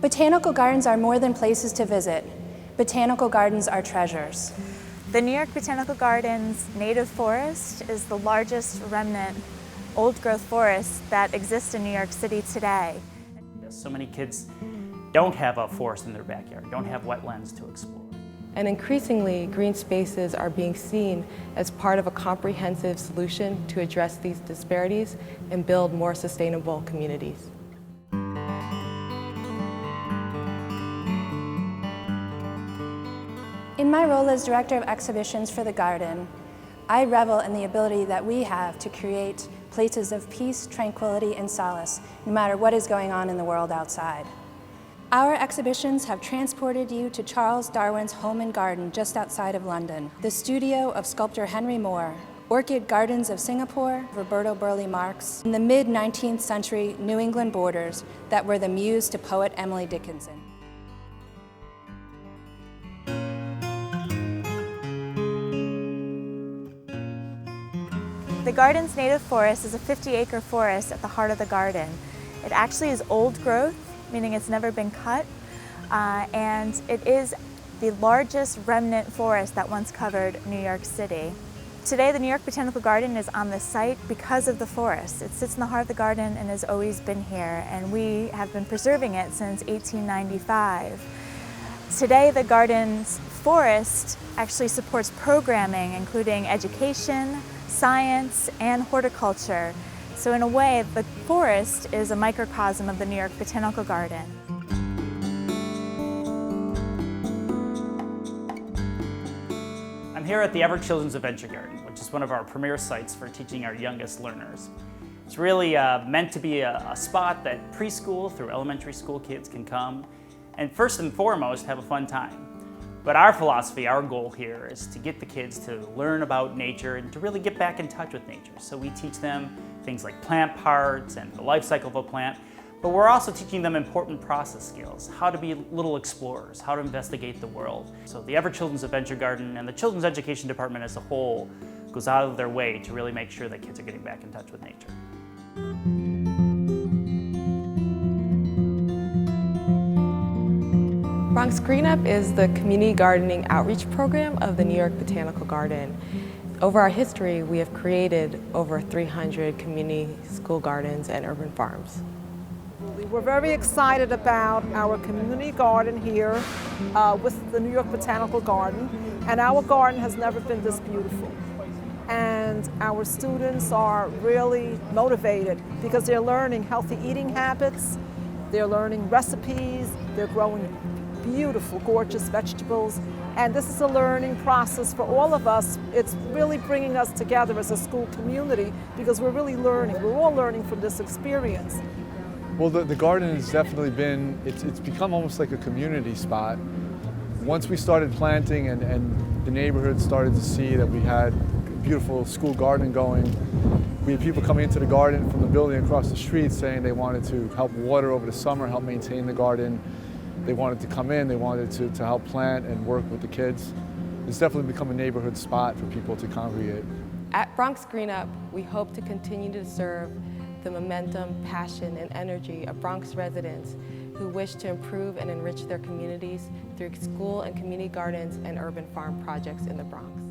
Botanical gardens are more than places to visit. Botanical gardens are treasures. The New York Botanical Garden's native forest is the largest remnant old-growth forest that exists in New York City today. So many kids don't have a forest in their backyard, don't have wetlands to explore. And increasingly, green spaces are being seen as part of a comprehensive solution to address these disparities and build more sustainable communities. In my role as Director of Exhibitions for the Garden, I revel in the ability that we have to create places of peace, tranquility, and solace, no matter what is going on in the world outside. Our exhibitions have transported you to Charles Darwin's home and garden just outside of London, the studio of sculptor Henry Moore, orchid gardens of Singapore, Roberto Burle Marx, and the mid-19th century New England borders that were the muse to poet Emily Dickinson. The garden's native forest is a 50-acre forest at the heart of the garden. It actually is old growth, meaning it's never been cut, and it is the largest remnant forest that once covered New York City. Today, the New York Botanical Garden is on the site because of the forest. It sits in the heart of the garden and has always been here, and we have been preserving it since 1895. Today, the garden's forest actually supports programming, including education, science, and horticulture. So in a way, the forest is a microcosm of the New York Botanical Garden. I'm here at the Everett Children's Adventure Garden, which is one of our premier sites for teaching our youngest learners. It's really meant to be a spot that preschool through elementary school kids can come and first and foremost have a fun time. But our philosophy, our goal here is to get the kids to learn about nature and to really get back in touch with nature. So we teach them things like plant parts and the life cycle of a plant, but we're also teaching them important process skills, how to be little explorers, how to investigate the world. So the Everett Children's Adventure Garden and the Children's Education Department as a whole goes out of their way to really make sure that kids are getting back in touch with nature. Bronx Green Up is the community gardening outreach program of the New York Botanical Garden. Over our history, we have created over 300 community school gardens and urban farms. We're very excited about our community garden here with the New York Botanical Garden, and our garden has never been this beautiful. And our students are really motivated because they're learning healthy eating habits, they're learning recipes, they're growing beautiful, gorgeous vegetables, and this is a learning process for all of us. It's really bringing us together as a school community because we're really learning. We're all learning from this experience. Well, the garden has definitely been, it's become almost like a community spot. Once we started planting and the neighborhood started to see that we had a beautiful school garden going, we had people coming into the garden from the building across the street saying they wanted to help water over the summer, help maintain the garden. They wanted to come in, they wanted to help plant and work with the kids. It's definitely become a neighborhood spot for people to congregate. At Bronx Green Up, we hope to continue to serve the momentum, passion, and energy of Bronx residents who wish to improve and enrich their communities through school and community gardens and urban farm projects in the Bronx.